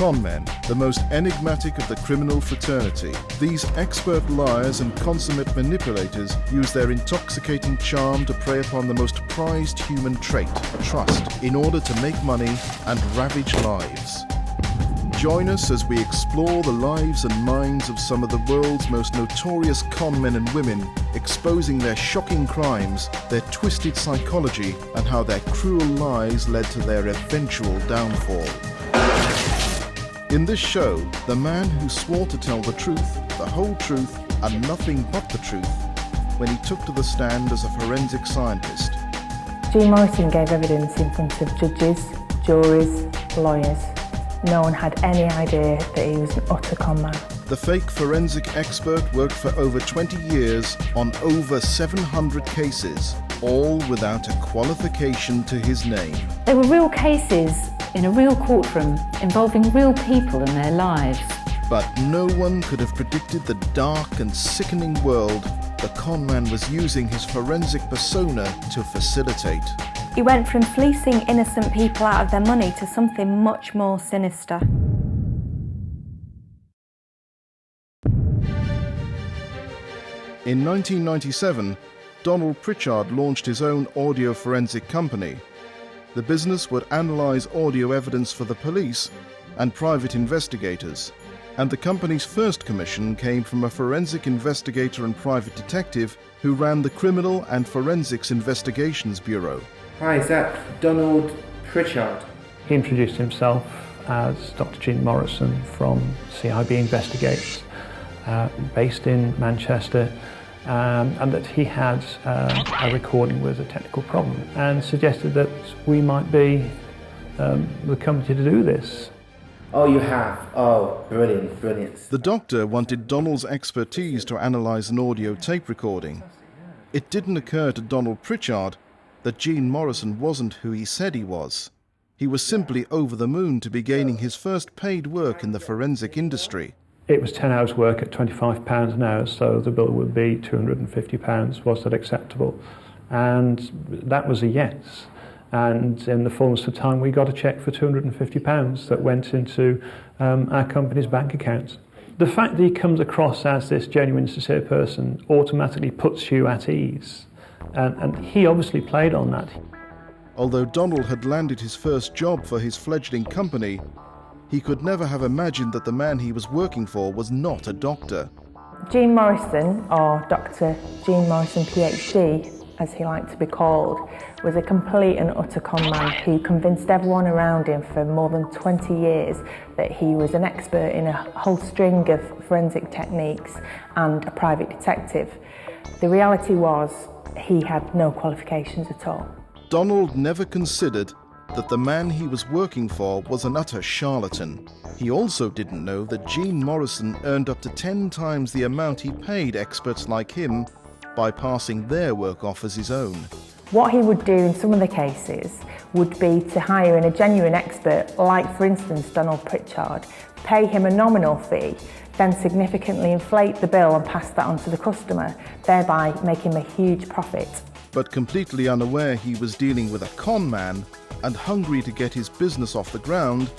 conmen, the most enigmatic of the criminal fraternity. These expert liars and consummate manipulators use their intoxicating charm to prey upon the most prized human trait, trust, in order to make money and ravage lives. Join us as we explore the lives and minds of some of the world's most notorious con men and women, exposing their shocking crimes, their twisted psychology, and how their cruel lies led to their eventual downfall. In this show, the man who swore to tell the truth, the whole truth, and nothing but the truth, when he took to the stand as a forensic scientist. Gene Morrison gave evidence in front of judges, juries, lawyers. No one had any idea that he was an utter con man. The fake forensic expert worked for over 20 years on over 700 cases, all without a qualification to his name. They were real cases in a real courtroom involving real people and their lives. But no one could have predicted the dark and sickening world the con man was using his forensic persona to facilitate. He went from fleecing innocent people out of their money to something much more sinister. In 1997, Donald Pritchard launched his own audio forensic company. The business would analyze audio evidence for the police and private investigators, and the company's first commission came from a forensic investigator and private detective who ran the Criminal and Forensics Investigations Bureau. Hi, is that Donald Pritchard? He introduced himself as Dr. Gene Morrison from CIB Investigates, based in Manchester, and that he had a recording with a technical problem, and suggested that we might be the company to do this. Oh, you have? Oh, brilliant, brilliant. The doctor wanted Donald's expertise to analyze an audio tape recording. It didn't occur to Donald Pritchard that Gene Morrison wasn't who he said he was. He was simply over the moon to be gaining his first paid work in the forensic industry. It was 10 hours work at £25 an hour, so the bill would be £250. Was that acceptable? And that was a yes. And in the fullness of time, we got a cheque for £250 that went into our company's bank account. The fact that he comes across as this genuine, sincere person automatically puts you at ease. And he obviously played on that. Although Donald had landed his first job for his fledgling company, he could never have imagined that the man he was working for was not a doctor. Gene Morrison, or Dr. Gene Morrison PhD, as he liked to be called, was a complete and utter con man who convinced everyone around him for more than 20 years that he was an expert in a whole string of forensic techniques and a private detective. The reality was he had no qualifications at all. Donald never considered that the man he was working for was an utter charlatan. He also didn't know that Gene Morrison earned up to 10 times the amount he paid experts like him by passing their work off as his own. What he would do in some of the cases would be to hire in a genuine expert, like for instance Donald Pritchard, pay him a nominal fee, then significantly inflate the bill and pass that on to the customer, thereby making him a huge profit. But completely unaware he was dealing with a con man and hungry to get his business off the ground,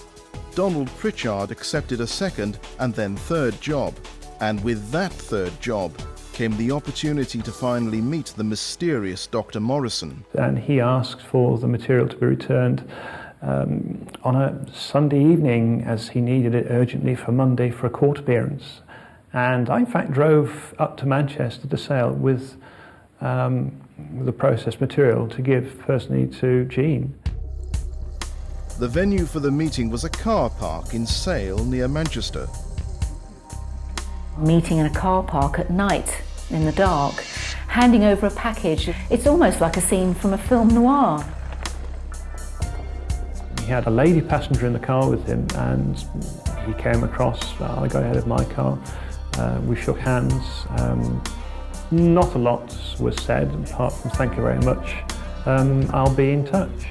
Donald Pritchard accepted a second and then third job. And with that third job came the opportunity to finally meet the mysterious Dr. Morrison. And he asked for the material to be returned on a Sunday evening, as he needed it urgently for Monday for a court appearance. And I in fact drove up to Manchester to Sale with the processed material to give personally to Gene. The venue for the meeting was a car park in Sale near Manchester. Meeting in a car park at night, in the dark, handing over a package. It's almost like a scene from a film noir. He had a lady passenger in the car with him, and he came across. I got ahead of my car. We shook hands. Not a lot was said, apart from thank you very much. I'll be in touch.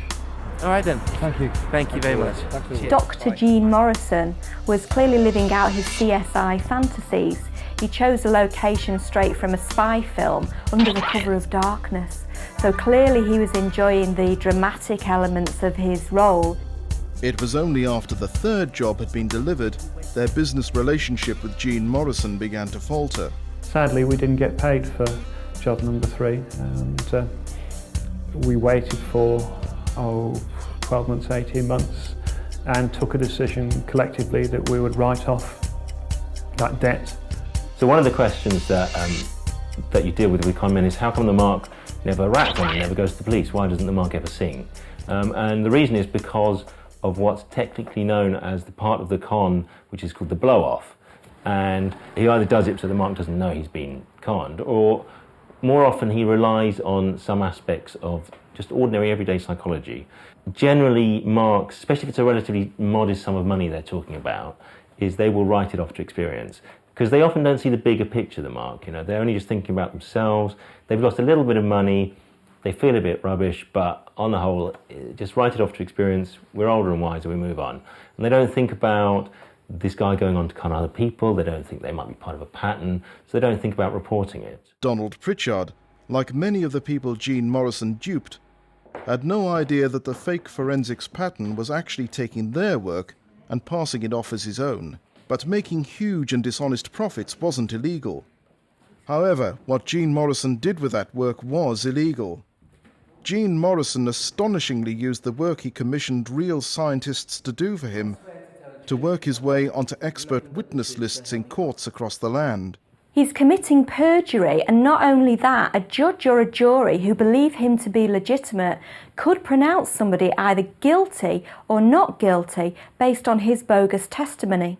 All right then. Thank you. Thank you very much. Dr. Gene Morrison was clearly living out his CSI fantasies. He chose a location straight from a spy film under the cover of darkness. So clearly he was enjoying the dramatic elements of his role. It was only after the third job had been delivered their business relationship with Gene Morrison began to falter. Sadly, we didn't get paid for job number 3, and we waited for 12 months, 18 months, and took a decision collectively that we would write off that debt. So one of the questions that you deal with conmen is, how come the mark never rats on it, never goes to the police? Why doesn't the mark ever sing? And the reason is because of what's technically known as the part of the con which is called the blow-off. And he either does it so the mark doesn't know he's been conned, or more often he relies on some aspects of just ordinary everyday psychology. Generally, marks, especially if it's a relatively modest sum of money they're talking about, is they will write it off to experience. Because they often don't see the bigger picture, the mark. They're only just thinking about themselves. They've lost a little bit of money, they feel a bit rubbish, but on the whole, just write it off to experience. We're older and wiser, we move on. And they don't think about this guy going on to con other people. They don't think they might be part of a pattern, so they don't think about reporting it. Donald Pritchard, like many of the people Gene Morrison duped, had no idea that the fake forensics pattern was actually taking their work and passing it off as his own. But making huge and dishonest profits wasn't illegal. However, what Gene Morrison did with that work was illegal. Gene Morrison astonishingly used the work he commissioned real scientists to do for him to work his way onto expert witness lists in courts across the land. He's committing perjury, and not only that, a judge or a jury who believe him to be legitimate could pronounce somebody either guilty or not guilty based on his bogus testimony.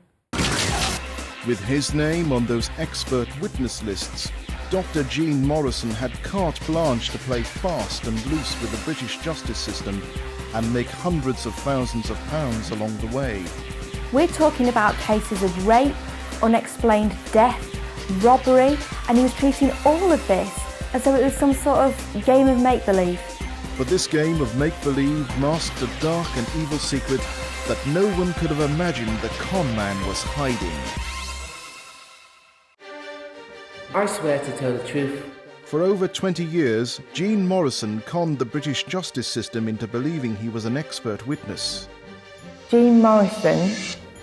With his name on those expert witness lists, Dr. Gene Morrison had carte blanche to play fast and loose with the British justice system and make hundreds of thousands of pounds along the way. We're talking about cases of rape, unexplained death, robbery, and he was treating all of this as though it was some sort of game of make-believe. But this game of make-believe masked a dark and evil secret that no one could have imagined the conman was hiding. I swear to tell the truth. For over 20 years, Gene Morrison conned the British justice system into believing he was an expert witness. Gene Morrison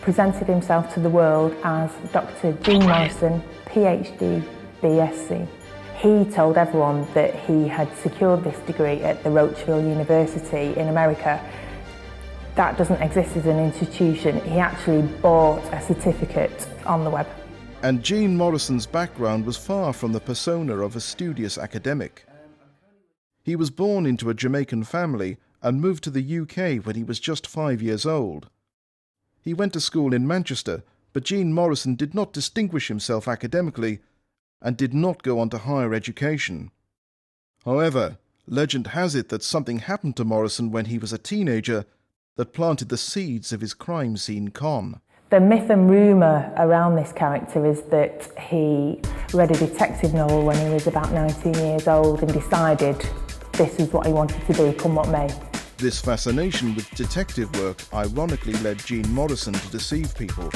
presented himself to the world as Dr. Gene Morrison, PhD, BSc. He told everyone that he had secured this degree at the Rocheville University in America. That doesn't exist as an institution. He actually bought a certificate on the web. And Gene Morrison's background was far from the persona of a studious academic. He was born into a Jamaican family and moved to the UK when he was just 5 years old. He went to school in Manchester, but Gene Morrison did not distinguish himself academically and did not go on to higher education. However, legend has it that something happened to Morrison when he was a teenager that planted the seeds of his crime scene con. The myth and rumour around this character is that he read a detective novel when he was about 19 years old and decided this is what he wanted to do, come what may. This fascination with detective work ironically led Gene Morrison to deceive people.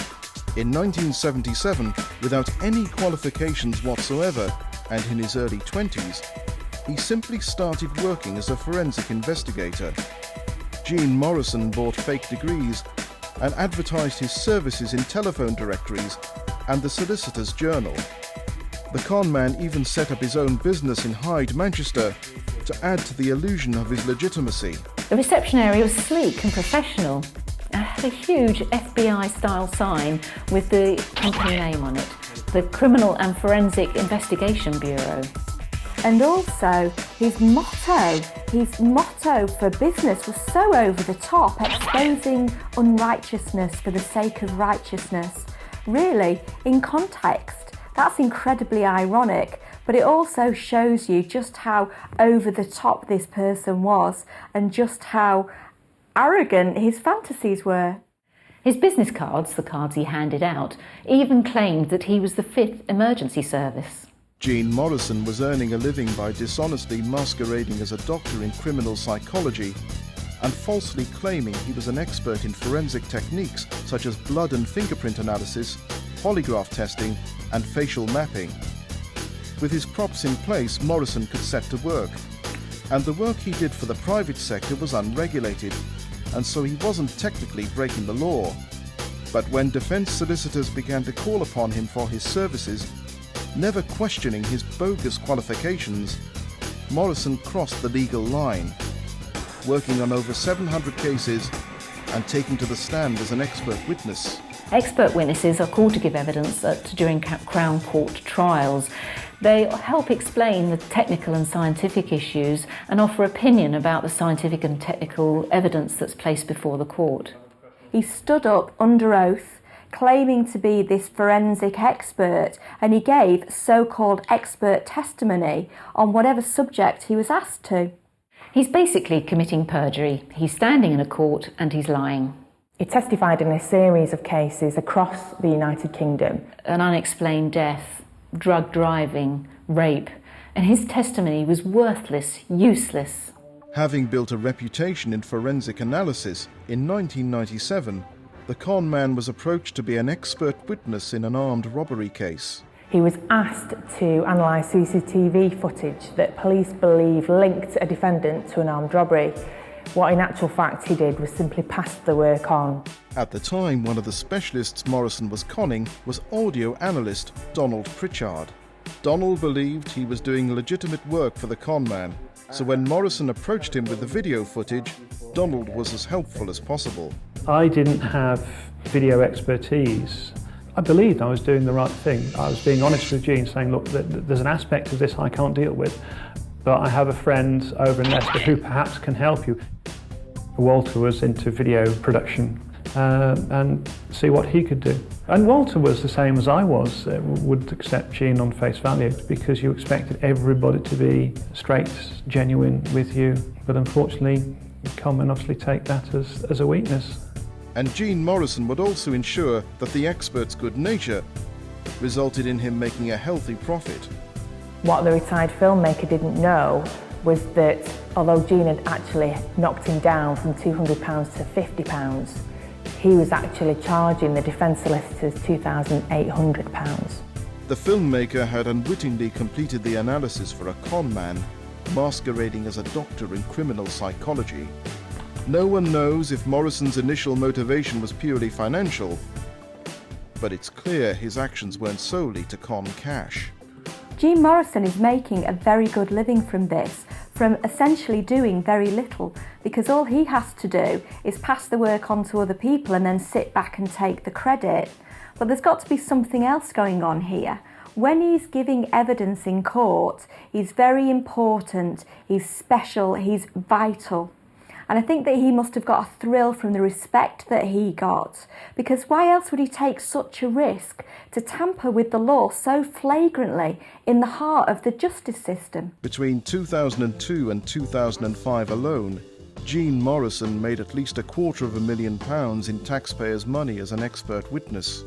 In 1977, without any qualifications whatsoever, and in his early 20s, he simply started working as a forensic investigator. Gene Morrison bought fake degrees and advertised his services in telephone directories and the Solicitor's Journal. The conman even set up his own business in Hyde, Manchester, to add to the illusion of his legitimacy. The reception area was sleek and professional. It had a huge FBI-style sign with the company name on it, the Criminal and Forensic Investigation Bureau. And also, his motto for business was so over the top, exposing unrighteousness for the sake of righteousness. Really, in context, that's incredibly ironic, but it also shows you just how over the top this person was and just how arrogant his fantasies were. His business cards, the cards he handed out, even claimed that he was the 5th emergency service. Gene Morrison was earning a living by dishonestly masquerading as a doctor in criminal psychology and falsely claiming he was an expert in forensic techniques such as blood and fingerprint analysis, polygraph testing, and facial mapping. With his props in place, Morrison could set to work. And the work he did for the private sector was unregulated, and so he wasn't technically breaking the law. But when defense solicitors began to call upon him for his services, never questioning his bogus qualifications, Morrison crossed the legal line, working on over 700 cases and taking to the stand as an expert witness. Expert witnesses are called to give evidence during Crown Court trials. They help explain the technical and scientific issues and offer opinion about the scientific and technical evidence that's placed before the court. He stood up under oath, claiming to be this forensic expert, and he gave so-called expert testimony on whatever subject he was asked to. He's basically committing perjury. He's standing in a court and he's lying. He testified in a series of cases across the United Kingdom. An unexplained death, drug driving, rape, and his testimony was worthless, useless. Having built a reputation in forensic analysis, in 1997, the con man was approached to be an expert witness in an armed robbery case. He was asked to analyse CCTV footage that police believe linked a defendant to an armed robbery. What in actual fact he did was simply pass the work on. At the time, one of the specialists Morrison was conning was audio analyst Donald Pritchard. Donald believed he was doing legitimate work for the con man, so when Morrison approached him with the video footage, Donald was as helpful as possible. I didn't have video expertise. I believed I was doing the right thing. I was being honest with Jean, saying, look, there's an aspect of this I can't deal with, but I have a friend over in Leicester who perhaps can help you. Walter was into video production and see what he could do. And Walter was the same as I was, would accept Jean on face value because you expected everybody to be straight, genuine with you. But unfortunately, conmen obviously take that as a weakness. And Jean Morrison would also ensure that the expert's good nature resulted in him making a healthy profit. What the retired filmmaker didn't know was that although Jean had actually knocked him down from £200 to £50, he was actually charging the defence solicitors £2,800. The filmmaker had unwittingly completed the analysis for a con man, masquerading as a doctor in criminal psychology. No one knows if Morrison's initial motivation was purely financial, but it's clear his actions weren't solely to con cash. Jean Morrison is making a very good living from this, from essentially doing very little, because all he has to do is pass the work on to other people and then sit back and take the credit. But there's got to be something else going on here. When he's giving evidence in court, he's very important, he's special, he's vital. And I think that he must have got a thrill from the respect that he got, because why else would he take such a risk to tamper with the law so flagrantly in the heart of the justice system? Between 2002 and 2005 alone, Jean Morrison made at least £250,000 in taxpayers' money as an expert witness.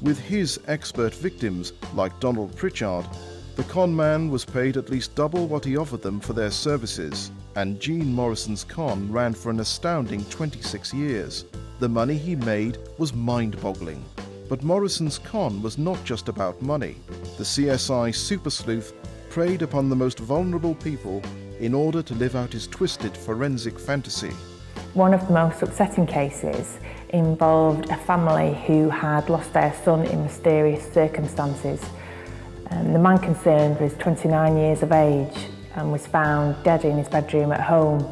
With his expert victims, like Donald Pritchard, the con man was paid at least double what he offered them for their services, and Jean Morrison's con ran for an astounding 26 years. The money he made was mind-boggling. But Morrison's con was not just about money. The CSI super sleuth preyed upon the most vulnerable people in order to live out his twisted forensic fantasy. One of the most upsetting cases involved a family who had lost their son in mysterious circumstances. The man concerned was 29 years of age and was found dead in his bedroom at home.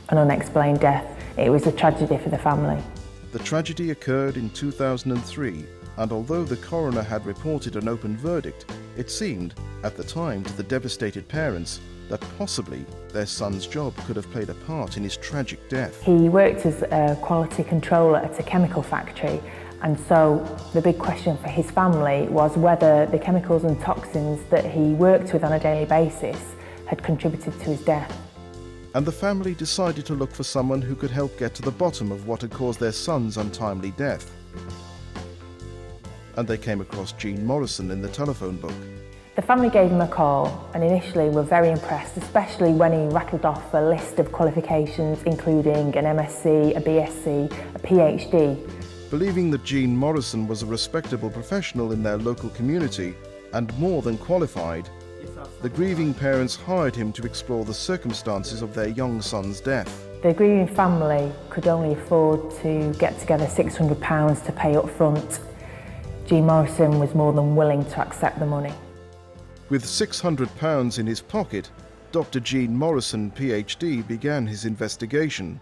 An unexplained death. It was a tragedy for the family. The tragedy occurred in 2003, and although the coroner had reported an open verdict, it seemed, at the time, to the devastated parents that possibly their son's job could have played a part in his tragic death. He worked as a quality controller at a chemical factory, and so the big question for his family was whether the chemicals and toxins that he worked with on a daily basis had contributed to his death. And the family decided to look for someone who could help get to the bottom of what had caused their son's untimely death. And they came across Jean Morrison in the telephone book. The family gave him a call and initially were very impressed, especially when he rattled off a list of qualifications including an MSc, a BSc, a PhD. Believing that Jean Morrison was a respectable professional in their local community and more than qualified, the grieving parents hired him to explore the circumstances of their young son's death. The grieving family could only afford to get together £600 to pay up front. Jean Morrison was more than willing to accept the money. With £600 in his pocket, Dr. Jean Morrison, PhD, began his investigation.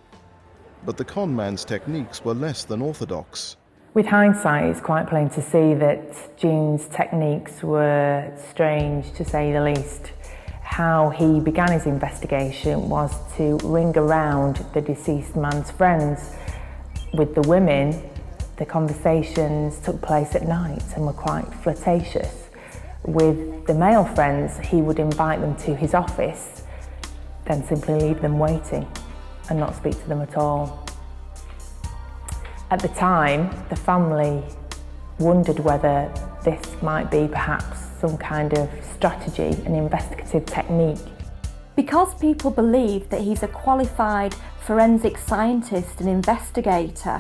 But the conman's techniques were less than orthodox. With hindsight, it's quite plain to see that Jean's techniques were strange, to say the least. How he began his investigation was to ring around the deceased man's friends. With the women, the conversations took place at night and were quite flirtatious. With the male friends, he would invite them to his office, then simply leave them waiting and not speak to them at all. At the time, the family wondered whether this might be perhaps some kind of strategy, an investigative technique. Because people believe that he's a qualified forensic scientist and investigator,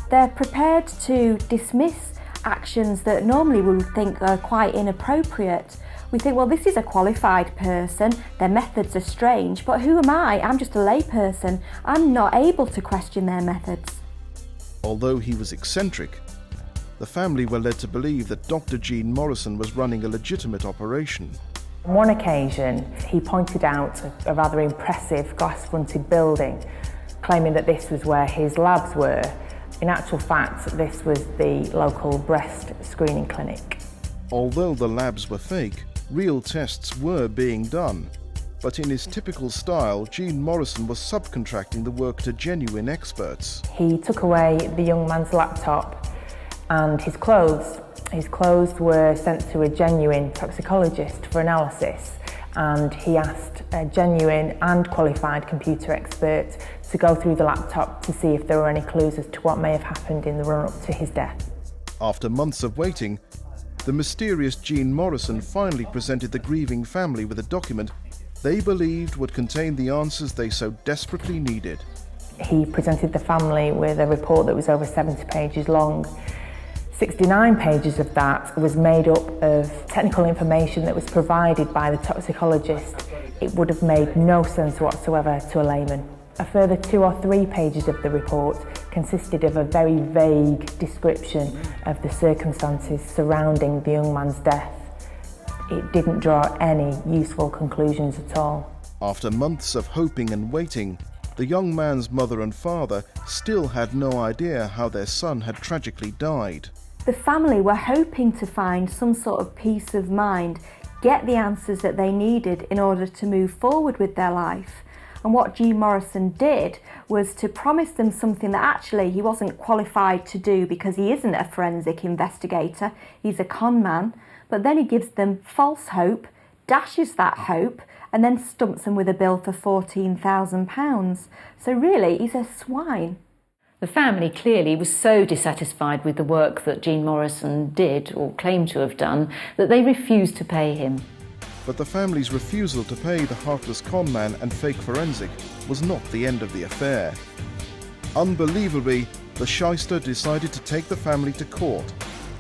they're prepared to dismiss actions that normally we would think are quite inappropriate. We think, well, this is a qualified person, their methods are strange, but who am I? I'm just a layperson. I'm not able to question their methods. Although he was eccentric, the family were led to believe that Dr. Jean Morrison was running a legitimate operation. On one occasion, he pointed out a rather impressive glass-fronted building, claiming that this was where his labs were. In actual fact, this was the local breast screening clinic. Although the labs were fake, real tests were being done. But in his typical style, Jean Morrison was subcontracting the work to genuine experts. He took away the young man's laptop and his clothes. His clothes were sent to a genuine toxicologist for analysis, and he asked a genuine and qualified computer expert to go through the laptop to see if there were any clues as to what may have happened in the run-up to his death. After months of waiting, the mysterious Jean Morrison finally presented the grieving family with a document they believed would contain the answers they so desperately needed. He presented the family with a report that was over 70 pages long. 69 pages of that was made up of technical information that was provided by the toxicologist. It would have made no sense whatsoever to a layman. A further 2 or 3 pages of the report consisted of a very vague description of the circumstances surrounding the young man's death. It didn't draw any useful conclusions at all. After months of hoping and waiting, the young man's mother and father still had no idea how their son had tragically died. The family were hoping to find some sort of peace of mind, get the answers that they needed in order to move forward with their life. And what Jean Morrison did was to promise them something that actually he wasn't qualified to do because he isn't a forensic investigator, he's a con man. But then he gives them false hope, dashes that hope, and then stumps them with a bill for £14,000. So really, he's a swine. The family clearly was so dissatisfied with the work that Jean Morrison did, or claimed to have done, that they refused to pay him. But the family's refusal to pay the heartless conman and fake forensic was not the end of the affair. Unbelievably, the shyster decided to take the family to court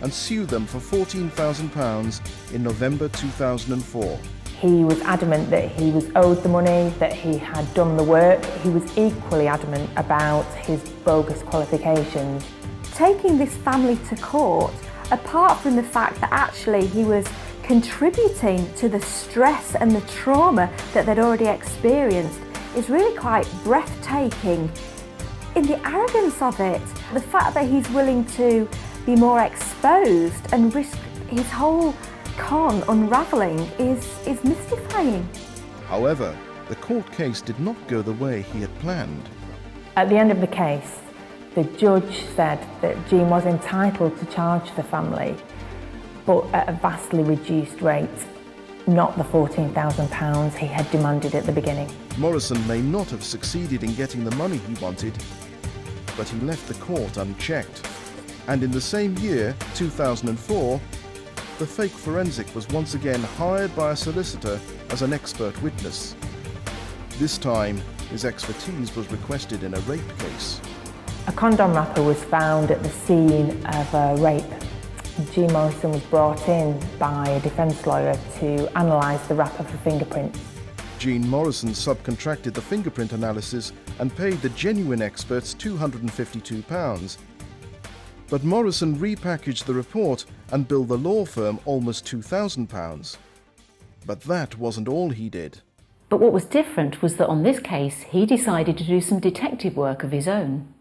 and sue them for £14,000 in November 2004. He was adamant that he was owed the money, that he had done the work. He was equally adamant about his bogus qualifications. Taking this family to court, apart from the fact that actually he was contributing to the stress and the trauma that they'd already experienced, is really quite breathtaking. In the arrogance of it, the fact that he's willing to be more exposed and risk his whole con unraveling is mystifying. However, the court case did not go the way he had planned. At the end of the case, the judge said that Jean was entitled to charge the family, but at a vastly reduced rate, not the £14,000 he had demanded at the beginning. Morrison may not have succeeded in getting the money he wanted, but he left the court unchecked. And in the same year, 2004, the fake forensic was once again hired by a solicitor as an expert witness. This time, his expertise was requested in a rape case. A condom wrapper was found at the scene of a rape. Jean Morrison was brought in by a defence lawyer to analyse the wrapper for fingerprints. Jean Morrison subcontracted the fingerprint analysis and paid the genuine experts £252. But Morrison repackaged the report and billed the law firm almost £2,000. But that wasn't all he did. But what was different was that on this case, he decided to do some detective work of his own.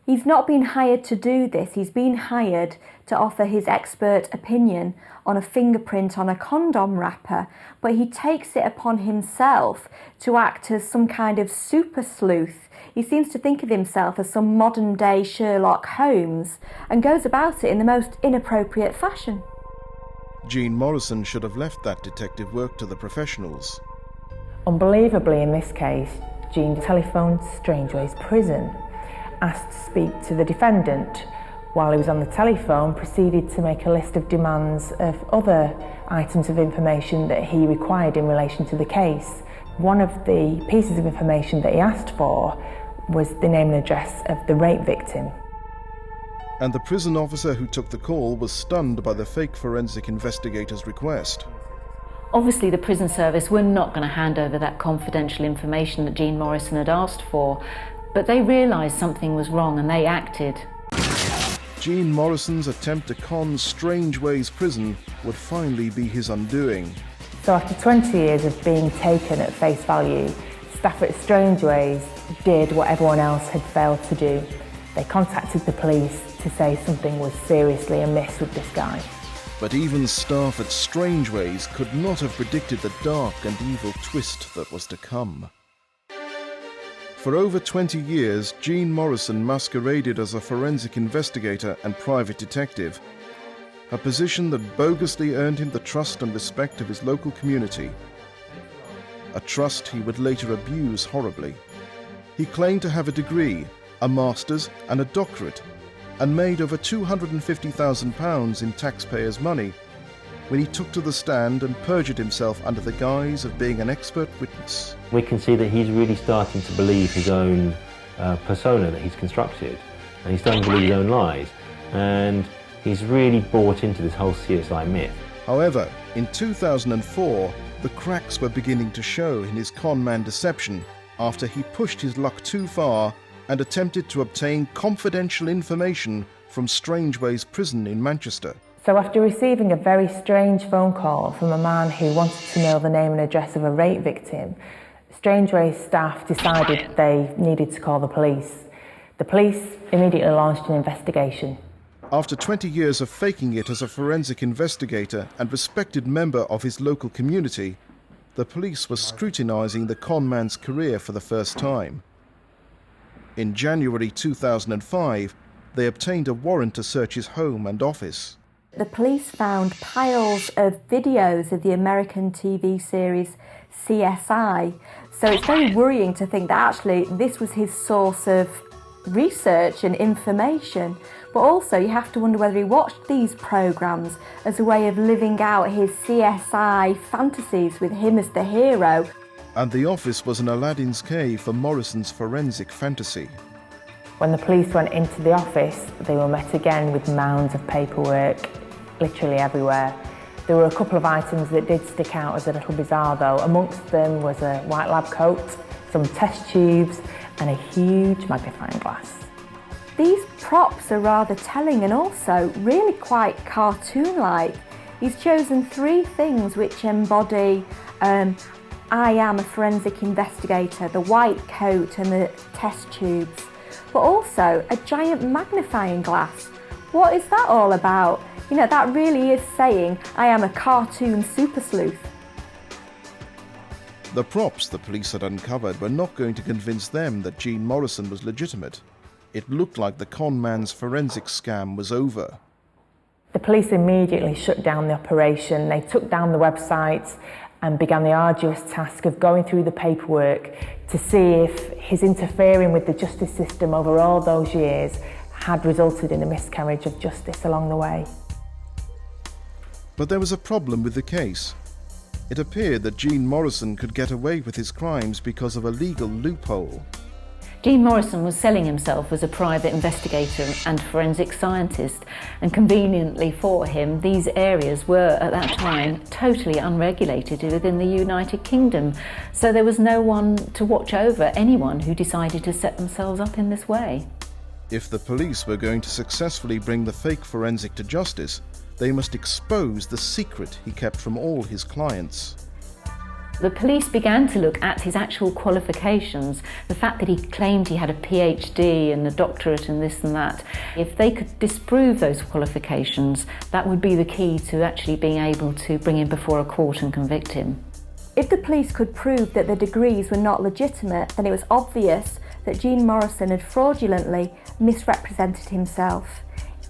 He's not been hired to do this, he's been hired to offer his expert opinion on a fingerprint on a condom wrapper, but he takes it upon himself to act as some kind of super sleuth. He seems to think of himself as some modern-day Sherlock Holmes and goes about it in the most inappropriate fashion. Jean Morrison should have left that detective work to the professionals. Unbelievably, in this case, Jean telephoned Strangeways Prison, asked to speak to the defendant. While he was on the telephone, proceeded to make a list of demands of other items of information that he required in relation to the case. One of the pieces of information that he asked for was the name and address of the rape victim. And the prison officer who took the call was stunned by the fake forensic investigator's request. Obviously, the prison service were not going to hand over that confidential information that Jean Morrison had asked for, but they realised something was wrong and they acted. Jean Morrison's attempt to con Strangeways Prison would finally be his undoing. So after 20 years of being taken at face value, staff at Strangeways did what everyone else had failed to do. They contacted the police to say something was seriously amiss with this guy. But even staff at Strangeways could not have predicted the dark and evil twist that was to come. For over 20 years, Jean Morrison masqueraded as a forensic investigator and private detective, a position that bogusly earned him the trust and respect of his local community, a trust he would later abuse horribly. He claimed to have a degree, a master's and a doctorate, and made over £250,000 in taxpayers' money when he took to the stand and perjured himself under the guise of being an expert witness. We can see that he's really starting to believe his own persona that he's constructed, and he's starting to believe his own lies, and he's really bought into this whole CSI myth. However, in 2004, the cracks were beginning to show in his conman deception after he pushed his luck too far and attempted to obtain confidential information from Strangeways Prison in Manchester. So after receiving a very strange phone call from a man who wanted to know the name and address of a rape victim, Strangeways staff decided they needed to call the police. The police immediately launched an investigation. After 20 years of faking it as a forensic investigator and respected member of his local community, the police were scrutinising the conman's career for the first time. In January 2005, they obtained a warrant to search his home and office. The police found piles of videos of the American TV series CSI, so it's very worrying to think that actually this was his source of research and information. But also you have to wonder whether he watched these programmes as a way of living out his CSI fantasies with him as the hero. And the office was an Aladdin's cave for Morrison's forensic fantasy. When the police went into the office, they were met again with mounds of paperwork, literally everywhere. There were a couple of items that did stick out as a little bizarre though. Amongst them was a white lab coat, some test tubes and a huge magnifying glass. These props are rather telling and also really quite cartoon-like. He's chosen 3 things which embody I am a forensic investigator, the white coat and the test tubes, but also a giant magnifying glass. What is that all about? You know, that really is saying I am a cartoon super sleuth. The props the police had uncovered were not going to convince them that Jean Morrison was legitimate. It looked like the conman's forensic scam was over. The police immediately shut down the operation. They took down the website and began the arduous task of going through the paperwork to see if his interfering with the justice system over all those years had resulted in a miscarriage of justice along the way. But there was a problem with the case. It appeared that Jean Morrison could get away with his crimes because of a legal loophole. Jean Morrison was selling himself as a private investigator and forensic scientist, and conveniently for him, these areas were at that time totally unregulated within the United Kingdom, so there was no one to watch over anyone who decided to set themselves up in this way. If the police were going to successfully bring the fake forensic to justice, they must expose the secret he kept from all his clients. The police began to look at his actual qualifications, the fact that he claimed he had a PhD and a doctorate and this and that. If they could disprove those qualifications, that would be the key to actually being able to bring him before a court and convict him. If the police could prove that the degrees were not legitimate, then it was obvious that Jean Morrison had fraudulently misrepresented himself.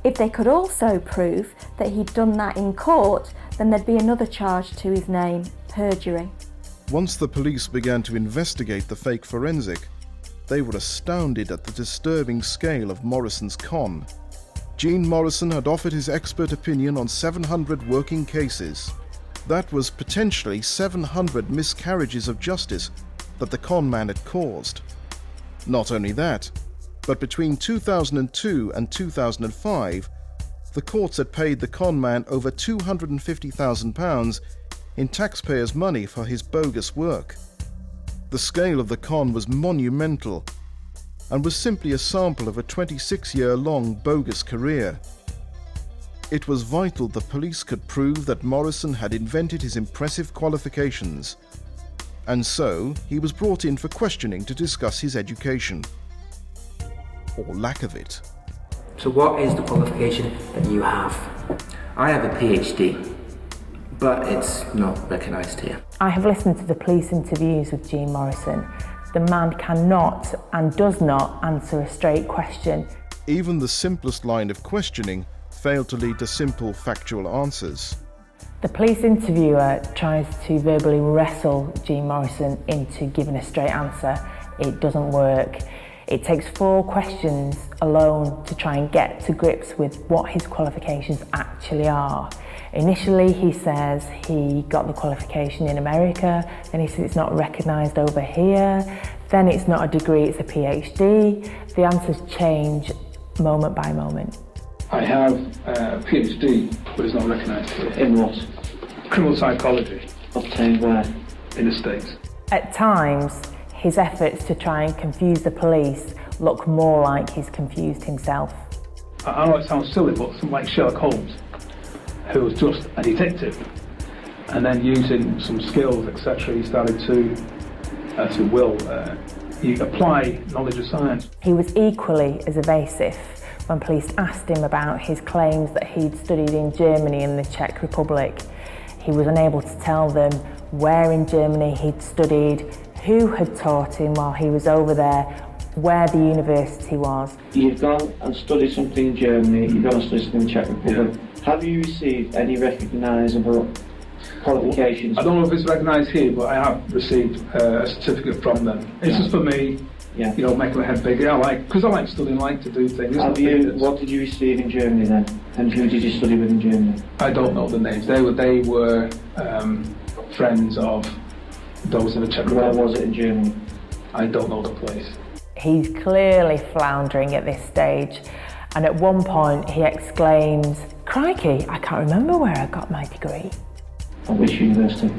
If they could also prove that he'd done that in court, then there'd be another charge to his name: perjury. Once the police began to investigate the fake forensic, they were astounded at the disturbing scale of Morrison's con. Jean Morrison had offered his expert opinion on 700 working cases. That was potentially 700 miscarriages of justice that the con man had caused. Not only that, but between 2002 and 2005, the courts had paid the con man over £250,000 in taxpayers' money for his bogus work. The scale of the con was monumental and was simply a sample of a 26-year-long bogus career. It was vital the police could prove that Morrison had invented his impressive qualifications, and so he was brought in for questioning to discuss his education, or lack of it. So what is the qualification that you have? I have a PhD, but it's not recognised here. I have listened to the police interviews with Jean Morrison. The man cannot and does not answer a straight question. Even the simplest line of questioning failed to lead to simple factual answers. The police interviewer tries to verbally wrestle Jean Morrison into giving a straight answer. It doesn't work. It takes 4 questions alone to try and get to grips with what his qualifications actually are. Initially, he says he got the qualification in America, then he says it's not recognised over here, then it's not a degree, it's a PhD. The answers change moment by moment. I have a PhD, but it's not recognised here. In what? Criminal psychology. Obtained where? In the States. At times, his efforts to try and confuse the police look more like he's confused himself. I know it sounds silly, but something like Sherlock Holmes, who was just a detective, and then using some skills, etc., he started to apply knowledge of science. He was equally as evasive when police asked him about his claims that he'd studied in Germany and the Czech Republic. He was unable to tell them where in Germany he'd studied, who had taught him while he was over there, where the university was. You've gone and studied something in Germany, you've gone and studied something in the Czech Republic. Yeah. Have you received any recognisable qualifications? I don't know if it's recognised here, but I have received a certificate from them. It's just for me, you know, making my head bigger. Because I like studying, like to do things. What did you receive in Germany then? And who did you study with in Germany? I don't know the names. They were friends of those in the Czech Republic. Where was it in Germany? I don't know the place. He's clearly floundering at this stage, and at one point he exclaims, "Crikey, I can't remember where I got my degree." At which university?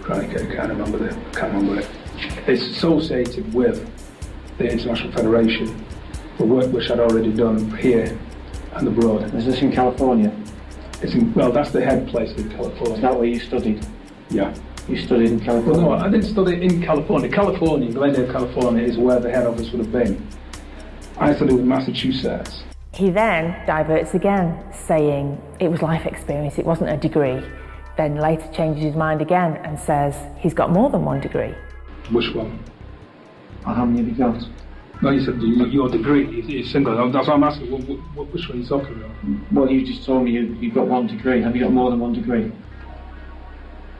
Crikey, I can't remember it. It's associated with the International Federation for work which I'd already done here and abroad. Is this in California? Well, that's the head place in California. Is that where you studied? Yeah. You studied in California? Well, no, I didn't study in California. Glendale, California is where the head office would have been. I studied in Massachusetts. He then diverts again, saying it was life experience, it wasn't a degree. Then later changes his mind again and says he's got more than one degree. Which one? How many have you got? No, you said your degree is single. That's what I'm asking. Which one are you talking about? Well, you just told me you've got one degree. Have you got more than one degree?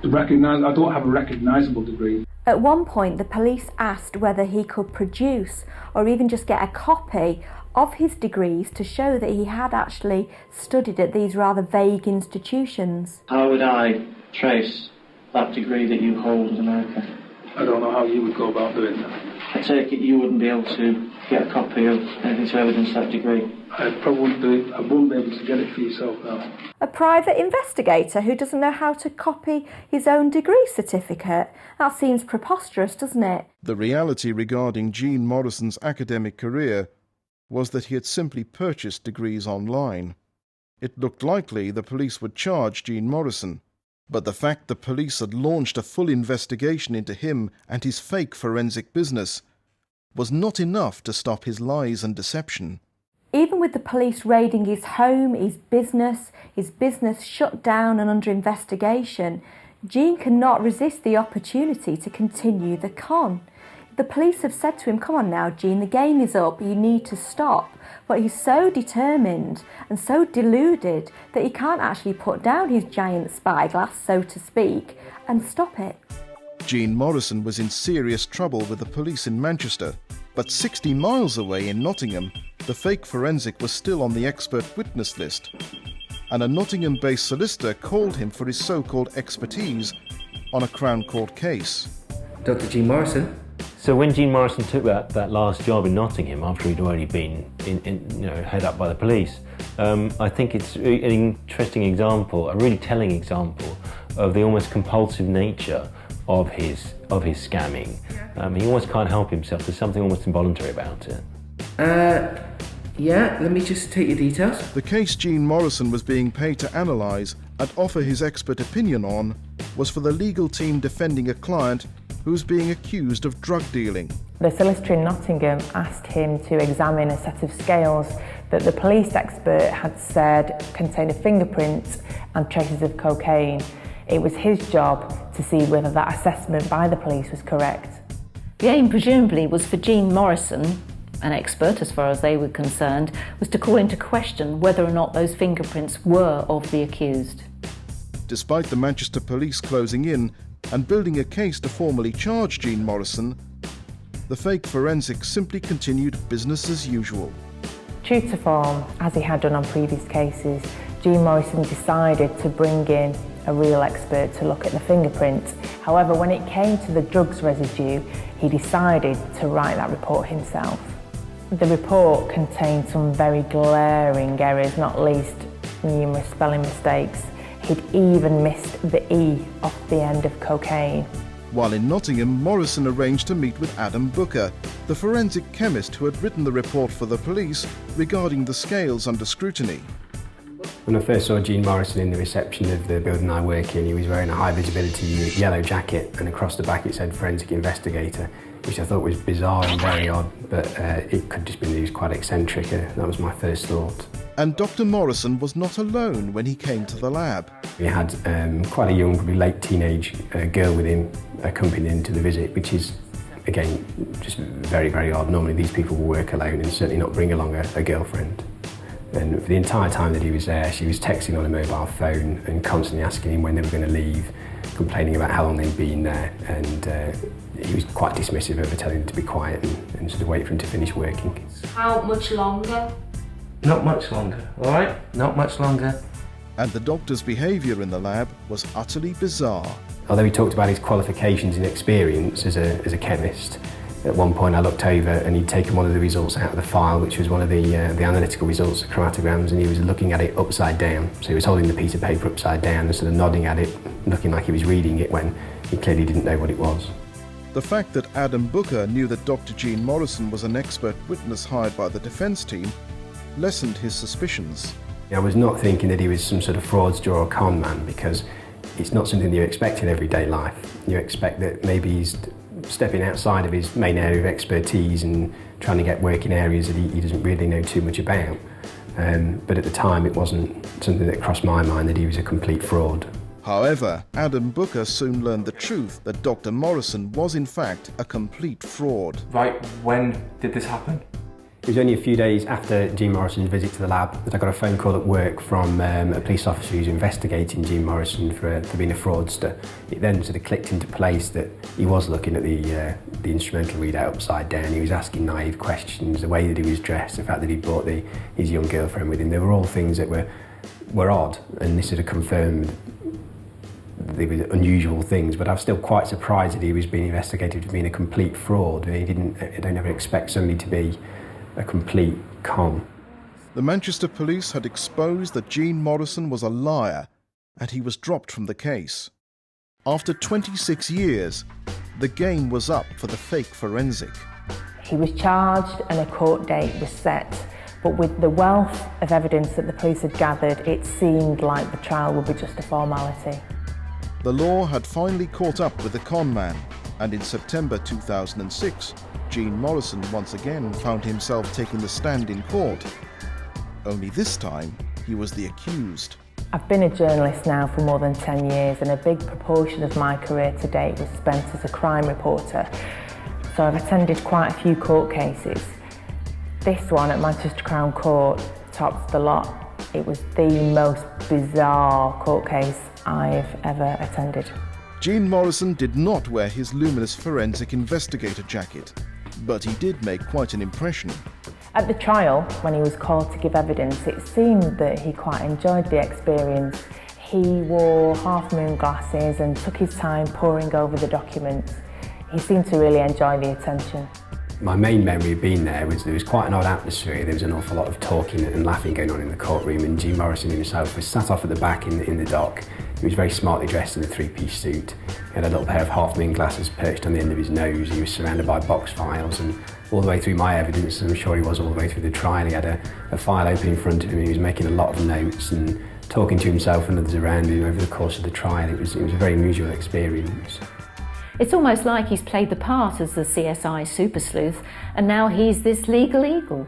I don't have a recognisable degree. At one point, the police asked whether he could produce or even just get a copy of his degrees to show that he had actually studied at these rather vague institutions. How would I trace that degree that you hold in America? I don't know how you would go about doing that. I take it you wouldn't be able to get a copy of anything to evidence that degree? I wouldn't be able to get it for yourself now. A private investigator who doesn't know how to copy his own degree certificate? That seems preposterous, doesn't it? The reality regarding Gene Morrison's academic career was that he had simply purchased degrees online. It looked likely the police would charge Gene Morrison, but the fact the police had launched a full investigation into him and his fake forensic business was not enough to stop his lies and deception. Even with the police raiding his home, his business shut down and under investigation, Gene cannot resist the opportunity to continue the con. The police have said to him, "Come on now, Gene, the game is up, you need to stop." But he's so determined and so deluded that he can't actually put down his giant spyglass, so to speak, and stop it. Gene Morrison was in serious trouble with the police in Manchester, but 60 miles away in Nottingham, the fake forensic was still on the expert witness list, and a Nottingham-based solicitor called him for his so-called expertise on a Crown Court case. Dr. Gene Morrison? So when Gene Morrison took that last job in Nottingham, after he'd already been held up by the police, I think it's an interesting example, a really telling example of the almost compulsive nature of his scamming. He almost can't help himself. There's something almost involuntary about it. Yeah, let me just take your details. The case Gene Morrison was being paid to analyse and offer his expert opinion on was for the legal team defending a client who was being accused of drug dealing. The solicitor in Nottingham asked him to examine a set of scales that the police expert had said contained fingerprints and traces of cocaine. It was his job to see whether that assessment by the police was correct. The aim presumably was for Gene Morrison, an expert as far as they were concerned, was to call into question whether or not those fingerprints were of the accused. Despite the Manchester police closing in and building a case to formally charge Gene Morrison, the fake forensic simply continued business as usual. True to form, as he had done on previous cases, Gene Morrison decided to bring in a real expert to look at the fingerprints. However, when it came to the drugs residue, he decided to write that report himself. The report contained some very glaring errors, not least numerous spelling mistakes. He'd even missed the E off the end of cocaine. While in Nottingham, Morrison arranged to meet with Adam Booker, the forensic chemist who had written the report for the police regarding the scales under scrutiny. When I first saw Gene Morrison in the reception of the building I work in, he was wearing a high visibility yellow jacket, and across the back it said forensic investigator, which I thought was bizarre and very odd, but it could just be that he was quite eccentric. That was my first thought. And Dr. Morrison was not alone when he came to the lab. We had quite a young, probably late teenage girl with him accompanying him to the visit, which is, again, just very, very odd. Normally these people will work alone and certainly not bring along a girlfriend. And for the entire time that he was there, she was texting on a mobile phone and constantly asking him when they were going to leave, complaining about how long they'd been there, and he was quite dismissive of her, telling him to be quiet and sort of wait for him to finish working. How much longer? Not much longer, all right? Not much longer. And the doctor's behaviour in the lab was utterly bizarre. Although he talked about his qualifications and experience as a chemist, at one point I looked over and he'd taken one of the results out of the file, which was one of the analytical results, the chromatograms, and he was looking at it upside down. So he was holding the piece of paper upside down and sort of nodding at it, looking like he was reading it when he clearly didn't know what it was. The fact that Adam Booker knew that Dr. Gene Morrison was an expert witness hired by the defence team lessened his suspicions. I was not thinking that he was some sort of fraudster or con man, because it's not something that you expect in everyday life. You expect that maybe he's stepping outside of his main area of expertise and trying to get work in areas that he doesn't really know too much about. But at the time it wasn't something that crossed my mind that he was a complete fraud. However, Adam Booker soon learned the truth that Dr. Morrison was in fact a complete fraud. Right, when did this happen? It was only a few days after Gene Morrison's visit to the lab that I got a phone call at work from a police officer who's investigating Gene Morrison for being a fraudster. It then sort of clicked into place that he was looking at the instrumental readout upside down. He was asking naive questions, the way that he was dressed, the fact that he brought his young girlfriend with him. They were all things that were odd, and this sort of confirmed they were unusual things, but I was still quite surprised that he was being investigated for being a complete fraud. I don't ever expect somebody to be a complete con. The Manchester police had exposed that Gene Morrison was a liar, and he was dropped from the case. After 26 years, the game was up for the fake forensic. He was charged and a court date was set, but with the wealth of evidence that the police had gathered, it seemed like the trial would be just a formality. The law had finally caught up with the con man, and in September 2006, Gene Morrison once again found himself taking the stand in court. Only this time, he was the accused. I've been a journalist now for more than 10 years, and a big proportion of my career to date was spent as a crime reporter. So I've attended quite a few court cases. This one at Manchester Crown Court tops the lot. It was the most bizarre court case I've ever attended. Gene Morrison did not wear his luminous forensic investigator jacket, but he did make quite an impression. At the trial, when he was called to give evidence, it seemed that he quite enjoyed the experience. He wore half-moon glasses and took his time poring over the documents. He seemed to really enjoy the attention. My main memory of being there was quite an odd atmosphere. There was an awful lot of talking and laughing going on in the courtroom, and Gene Morrison himself was sat off at the back in the dock. He was very smartly dressed in a three-piece suit. He had a little pair of half-moon glasses perched on the end of his nose. He was surrounded by box files, and all the way through my evidence, and I'm sure he was all the way through the trial, he had a file open in front of him. He was making a lot of notes and talking to himself and others around him over the course of the trial. It was a very unusual experience. It's almost like he's played the part as the CSI super sleuth, and now he's this legal eagle.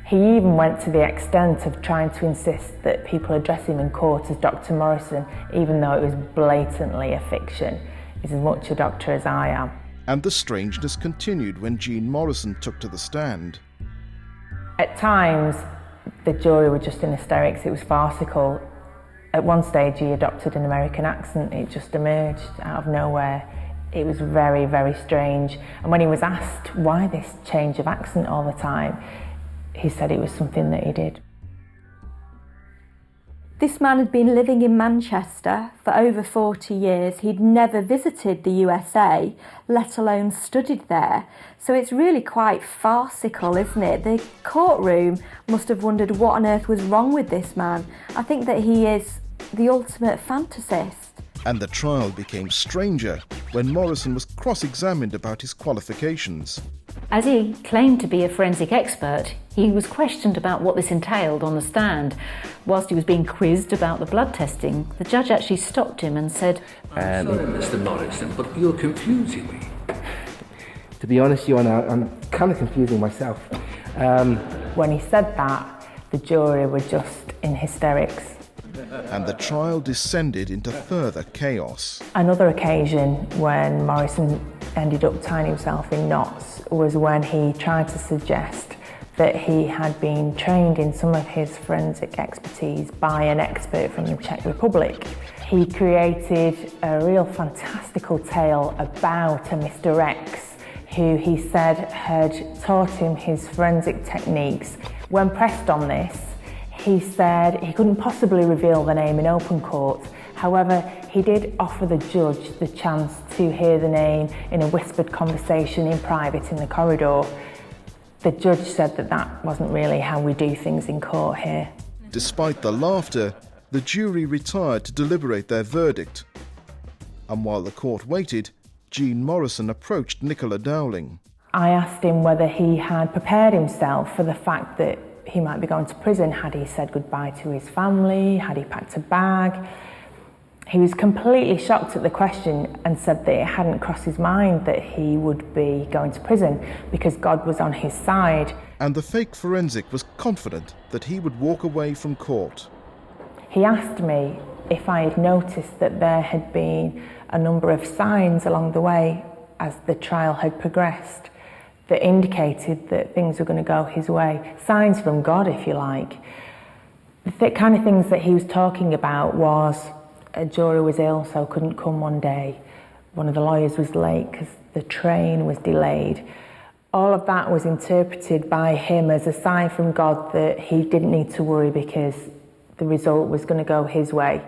He even went to the extent of trying to insist that people address him in court as Dr. Morrison, even though it was blatantly a fiction. He's as much a doctor as I am. And the strangeness continued when Gene Morrison took to the stand. At times, the jury were just in hysterics. It was farcical. At one stage, he adopted an American accent. It just emerged out of nowhere. It was very, very strange. And when he was asked why this change of accent all the time, he said it was something that he did. This man had been living in Manchester for over 40 years. He'd never visited the USA, let alone studied there. So it's really quite farcical, isn't it? The courtroom must have wondered what on earth was wrong with this man. I think that he is the ultimate fantasist. And the trial became stranger when Morrison was cross-examined about his qualifications. As he claimed to be a forensic expert, he was questioned about what this entailed on the stand. Whilst he was being quizzed about the blood testing, the judge actually stopped him and said, "I'm sorry, Mr. Morrison, but you're confusing me." To be honest, Your Honour, I'm kind of confusing myself. When he said that, the jury were just in hysterics. And the trial descended into further chaos. Another occasion when Morrison ended up tying himself in knots was when he tried to suggest that he had been trained in some of his forensic expertise by an expert from the Czech Republic. He created a real fantastical tale about a Mr. X who he said had taught him his forensic techniques. When pressed on this, he said he couldn't possibly reveal the name in open court. However, he did offer the judge the chance to hear the name in a whispered conversation in private in the corridor. The judge said that that wasn't really how we do things in court here. Despite the laughter, the jury retired to deliberate their verdict. And while the court waited, Gene Morrison approached Nicola Dowling. I asked him whether he had prepared himself for the fact that he might be going to prison. Had he said goodbye to his family? Had he packed a bag? He was completely shocked at the question and said that it hadn't crossed his mind that he would be going to prison because God was on his side. And the fake forensic was confident that he would walk away from court. He asked me if I had noticed that there had been a number of signs along the way as the trial had progressed that indicated that things were going to go his way. Signs from God, if you like. The kind of things that he was talking about was a jury was ill, so couldn't come one day. One of the lawyers was late because the train was delayed. All of that was interpreted by him as a sign from God that he didn't need to worry because the result was going to go his way.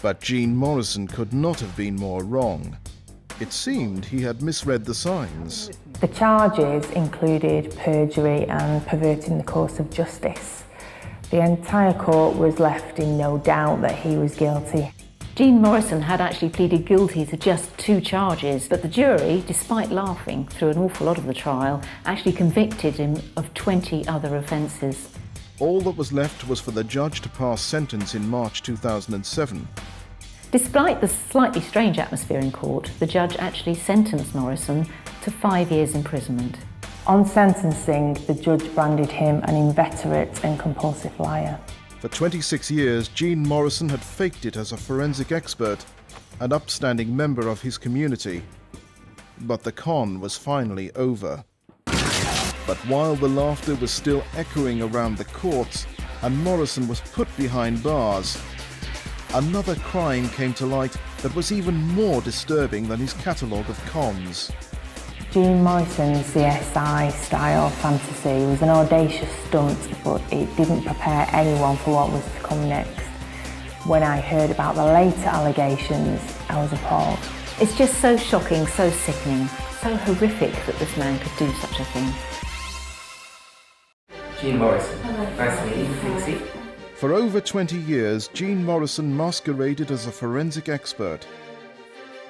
But Gene Morrison could not have been more wrong. It seemed he had misread the signs. The charges included perjury and perverting the course of justice. The entire court was left in no doubt that he was guilty. Gene Morrison had actually pleaded guilty to just 2 charges, but the jury, despite laughing through an awful lot of the trial, actually convicted him of 20 other offences. All that was left was for the judge to pass sentence in March 2007. Despite the slightly strange atmosphere in court, the judge actually sentenced Morrison to 5 years imprisonment. On sentencing, the judge branded him an inveterate and compulsive liar. For 26 years, Gene Morrison had faked it as a forensic expert, an upstanding member of his community. But the con was finally over. But while the laughter was still echoing around the courts and Morrison was put behind bars, another crime came to light that was even more disturbing than his catalogue of cons. Gene Morrison's CSI-style fantasy was an audacious stunt, but it didn't prepare anyone for what was to come next. When I heard about the later allegations, I was appalled. It's just so shocking, so sickening, so horrific that this man could do such a thing. Gene Morrison. Nice to meet you. Take a seat. For over 20 years, Gene Morrison masqueraded as a forensic expert,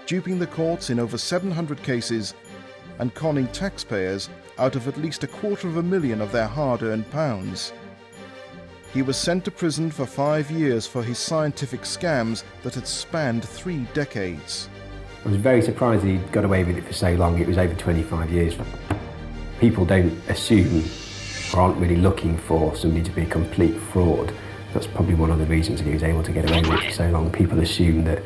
duping the courts in over 700 cases and conning taxpayers out of at least $250,000 of their hard-earned pounds. He was sent to prison for 5 years for his scientific scams that had spanned 3 decades. I was very surprised that he got away with it for so long. It was over 25 years. People don't assume or aren't really looking for somebody to be a complete fraud. That's probably one of the reasons that he was able to get away with it for so long. People assume that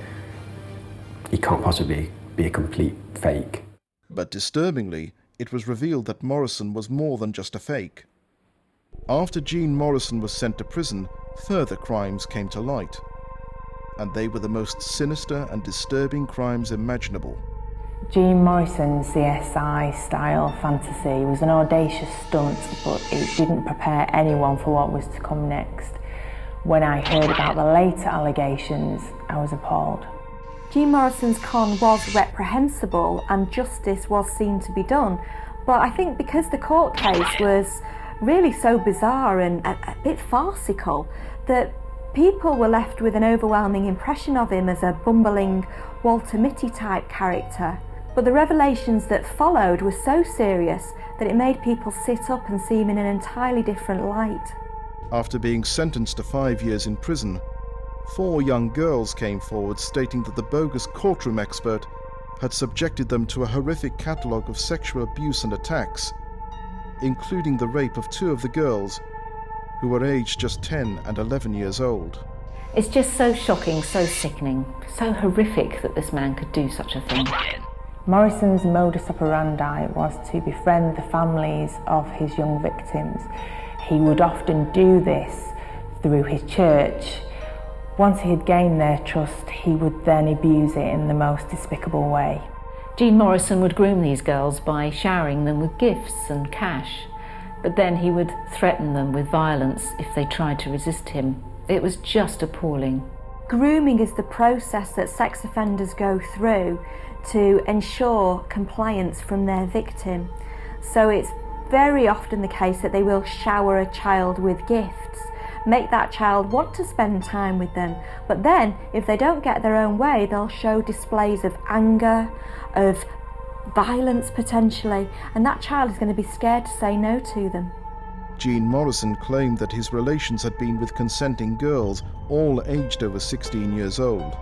he can't possibly be a complete fake. But disturbingly, it was revealed that Morrison was more than just a fake. After Gene Morrison was sent to prison, further crimes came to light. And they were the most sinister and disturbing crimes imaginable. Gene Morrison's CSI-style fantasy was an audacious stunt, but it didn't prepare anyone for what was to come next. When I heard about the later allegations, I was appalled. Gene Morrison's con was reprehensible and justice was seen to be done, but I think because the court case was really so bizarre and a bit farcical that people were left with an overwhelming impression of him as a bumbling Walter Mitty type character. But the revelations that followed were so serious that it made people sit up and see him in an entirely different light. After being sentenced to 5 years in prison, 4 young girls came forward stating that the bogus courtroom expert had subjected them to a horrific catalogue of sexual abuse and attacks, including the rape of 2 of the girls, who were aged just 10 and 11 years old. It's just so shocking, so sickening, so horrific that this man could do such a thing. Morrison's modus operandi was to befriend the families of his young victims. He would often do this through his church. Once he had gained their trust, he would then abuse it in the most despicable way. Gene Morrison would groom these girls by showering them with gifts and cash, but then he would threaten them with violence if they tried to resist him. It was just appalling. Grooming is the process that sex offenders go through to ensure compliance from their victim. So it's very often the case that they will shower a child with gifts, make that child want to spend time with them, but then if they don't get their own way, they'll show displays of anger, of violence potentially, and that child is going to be scared to say no to them. Gene Morrison claimed that his relations had been with consenting girls, all aged over 16 years old.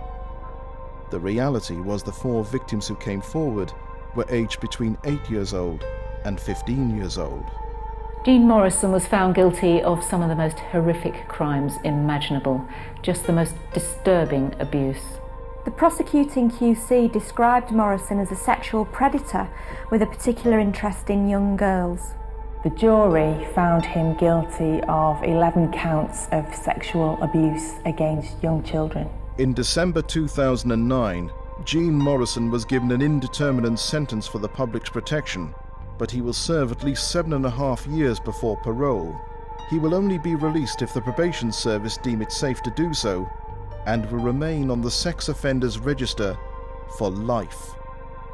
The reality was the 4 victims who came forward were aged between 8 years old and 15 years old. Gene Morrison was found guilty of some of the most horrific crimes imaginable, just the most disturbing abuse. The prosecuting QC described Morrison as a sexual predator with a particular interest in young girls. The jury found him guilty of 11 counts of sexual abuse against young children. In December 2009, Gene Morrison was given an indeterminate sentence for the public's protection, but he will serve at least 7.5 years before parole. He will only be released if the probation service deem it safe to do so, and will remain on the sex offenders register for life.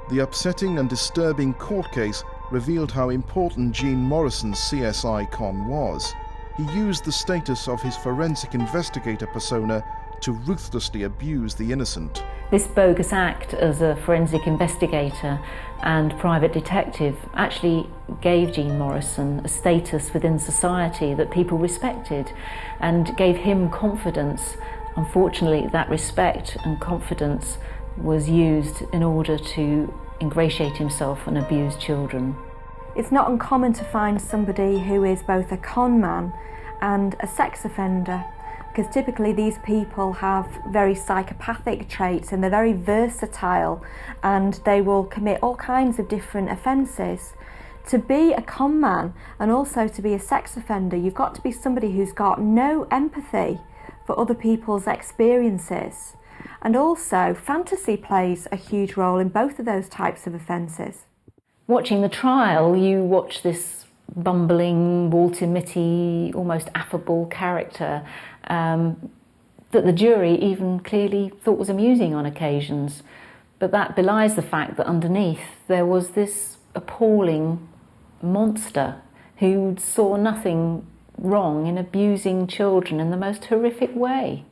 The upsetting and disturbing court case revealed how important Gene Morrison's CSI con was. He used the status of his forensic investigator persona to ruthlessly abuse the innocent. This bogus act as a forensic investigator and private detective actually gave Gene Morrison a status within society that people respected and gave him confidence. Unfortunately, that respect and confidence was used in order to ingratiate himself and abuse children. It's not uncommon to find somebody who is both a con man and a sex offender, because typically these people have very psychopathic traits and they're very versatile and they will commit all kinds of different offences. To be a con man and also to be a sex offender, you've got to be somebody who's got no empathy for other people's experiences. And also, fantasy plays a huge role in both of those types of offences. Watching the trial, you watch this bumbling, Walter-Mitty, almost affable character that the jury even clearly thought was amusing on occasions. But that belies the fact that underneath there was this appalling monster who saw nothing wrong in abusing children in the most horrific way.